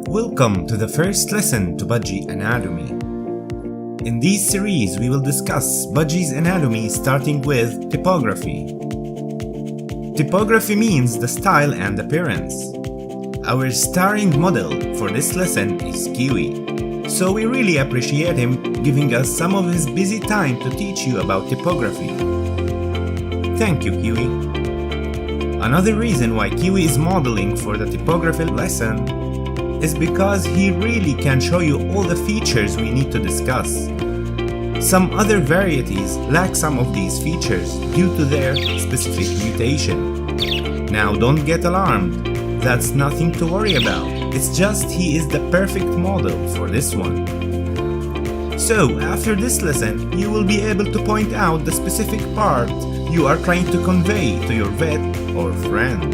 Welcome to the first lesson to Budgie Anatomy. In this series we will discuss Budgie's anatomy starting with typography. Typography means the style and appearance. Our starring model for this lesson is Kiwi, so we really appreciate him giving us some of his busy time to teach you about typography. Thank you, Kiwi. Another reason why Kiwi is modeling for the typography lesson is because he really can show you all the features we need to discuss. Some other varieties lack some of these features due to their specific mutation. Now don't get alarmed, that's nothing to worry about, it's just he is the perfect model for this one. So after this lesson, you will be able to point out the specific part you are trying to convey to your vet or friend.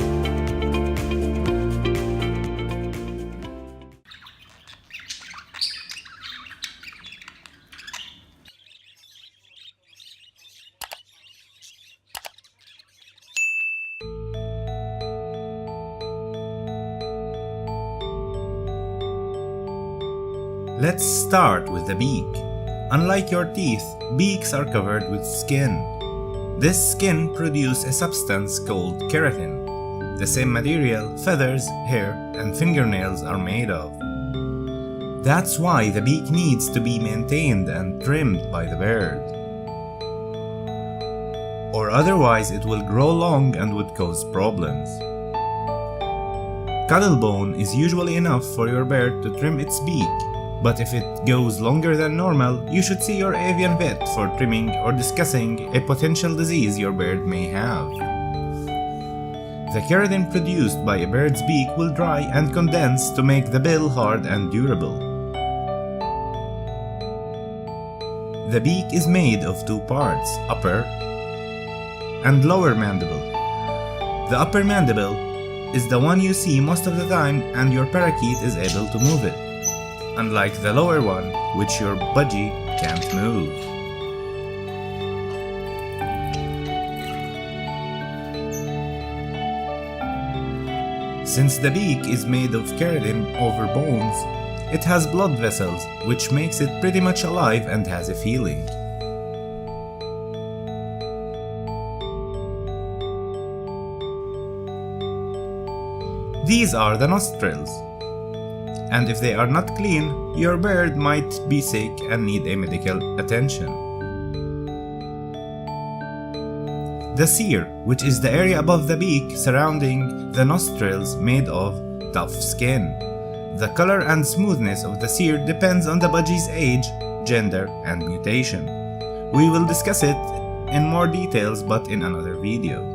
Let's start with the beak. Unlike your teeth, beaks are covered with skin. This skin produces a substance called keratin, the same material feathers, hair, and fingernails are made of. That's why the beak needs to be maintained and trimmed by the bird, or otherwise it will grow long and would cause problems. Cuddle bone is usually enough for your bird to trim its beak, but if it goes longer than normal, you should see your avian vet for trimming or discussing a potential disease your bird may have. The keratin produced by a bird's beak will dry and condense to make the bill hard and durable. The beak is made of two parts, upper and lower mandible. The upper mandible is the one you see most of the time and your parakeet is able to move it, unlike the lower one, which your budgie can't move. Since the beak is made of keratin over bones, it has blood vessels, which makes it pretty much alive and has a feeling. These are the nostrils, and if they are not clean, your bird might be sick and need a medical attention. The Seer, which is the area above the beak surrounding the nostrils made of tough skin. The color and smoothness of the Seer depends on the budgie's age, gender, and mutation. We will discuss it in more details but in another video.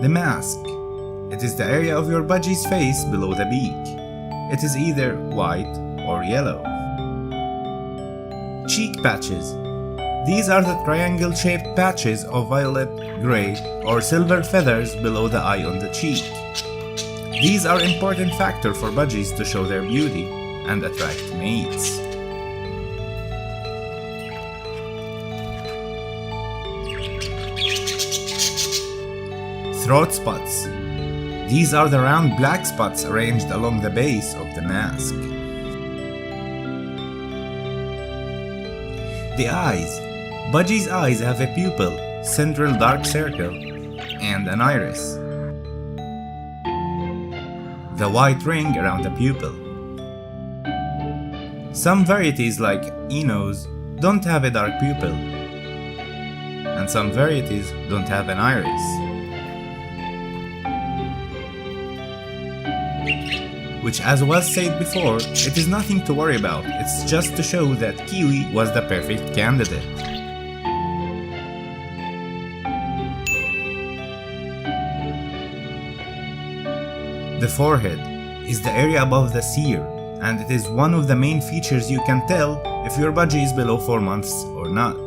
The mask. It is the area of your budgie's face below the beak. It is either white or yellow. Cheek patches. These are the triangle-shaped patches of violet, gray, or silver feathers below the eye on the cheek. These are an important factor for budgies to show their beauty and attract mates. Throat spots. These are the round black spots arranged along the base of the mask. The eyes. Budgie's eyes have a pupil, central dark circle, and an iris. The white ring around the pupil. Some varieties like Enos don't have a dark pupil, and some varieties don't have an iris. Which, as was said before, it is nothing to worry about, it's just to show that Kiwi was the perfect candidate. The forehead is the area above the Seer, and it is one of the main features you can tell if your budgie is below 4 months or not.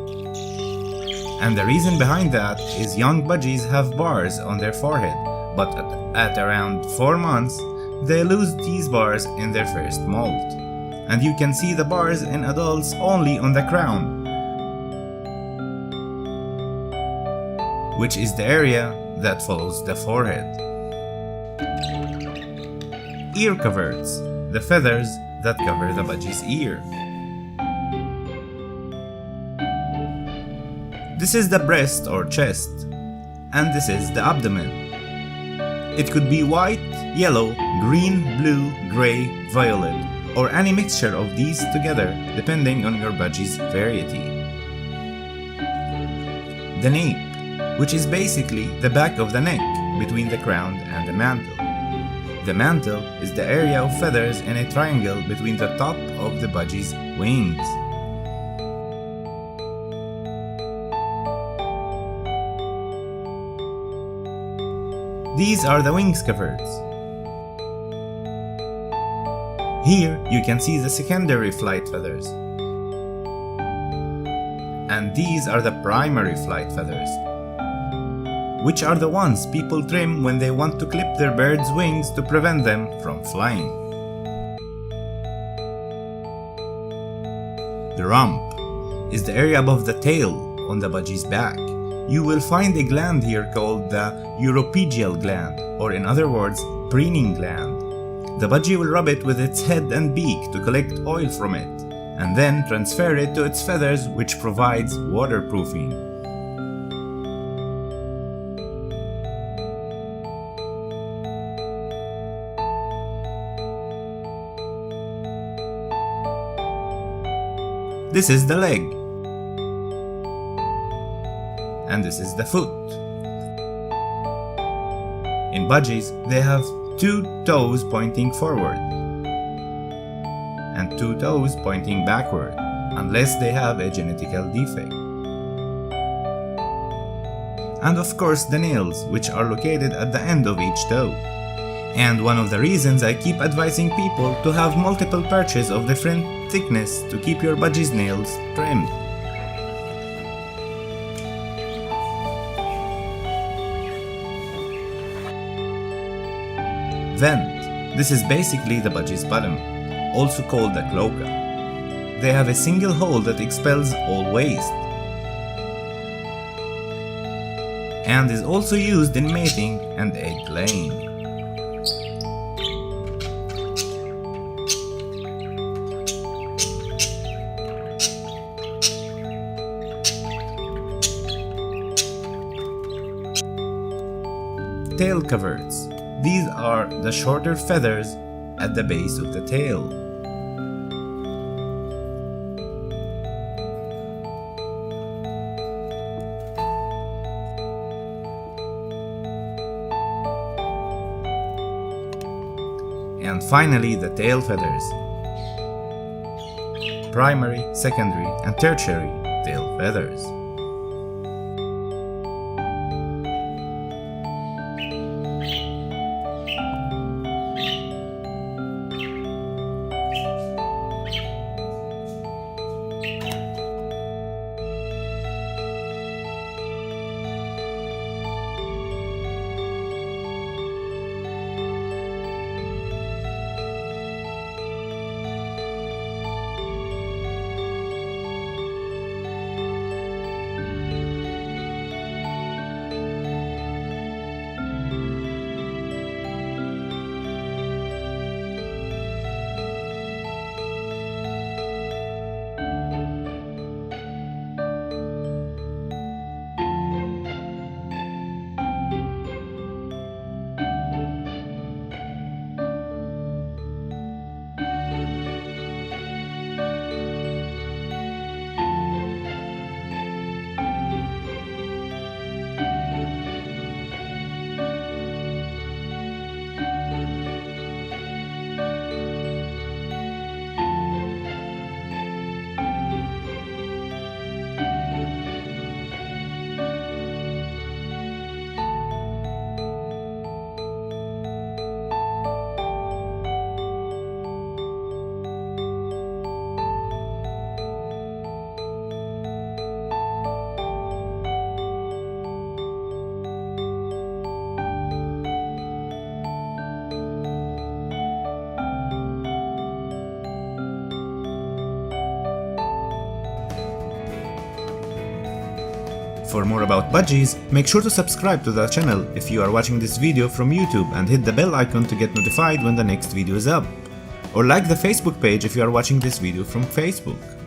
And the reason behind that is young budgies have bars on their forehead, but at around 4 months, they lose these bars in their first molt, and you can see the bars in adults only on the crown, which is the area that follows the forehead. Ear coverts, the feathers that cover the budgie's ear. This is the breast or chest, and this is the abdomen. It could be white, yellow, green, blue, gray, violet, or any mixture of these together depending on your budgie's variety. The nape, which is basically the back of the neck between the crown and the mantle. The mantle is the area of feathers in a triangle between the top of the budgie's wings. These are the wings coverts. Here you can see the secondary flight feathers. And these are the primary flight feathers, which are the ones people trim when they want to clip their bird's wings to prevent them from flying. The rump is the area above the tail on the budgie's back. You will find a gland here called the uropygial gland, or in other words, preening gland. The budgie will rub it with its head and beak to collect oil from it, and then transfer it to its feathers, which provides waterproofing. This is the leg, and this is the foot. In budgies, they have 2 toes pointing forward and 2 toes pointing backward, unless they have a genetical defect. And of course the nails, which are located at the end of each toe. And one of the reasons I keep advising people to have multiple perches of different thickness to keep your budgie's nails trimmed. Vent. This is basically the budgie's bottom, also called the cloaca. They have a single hole that expels all waste, and is also used in mating and egg laying. Tail coverts. These are the shorter feathers at the base of the tail. And finally, the tail feathers. Primary, secondary, and tertiary tail feathers. For more about budgies, make sure to subscribe to the channel if you are watching this video from YouTube and hit the bell icon to get notified when the next video is up. Or like the Facebook page if you are watching this video from Facebook.